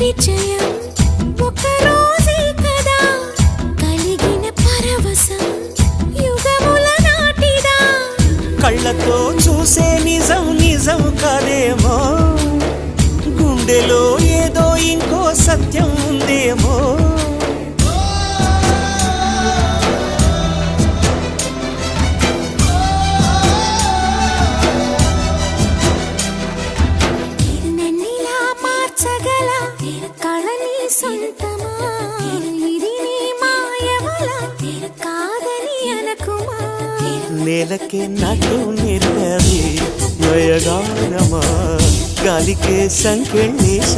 పరిచయం ఒక రోజే కదా కలిగిన పరవశం యుగముల నాటిదా కళ్ళతో చూసే నిజం నిజం కాదేమో గుండెలో ఏదో ఇంకో సత్యం ఉందేమో నేలకే నాటు నేర్పది నయగానమా గాలికే సంకెళ్ళేశ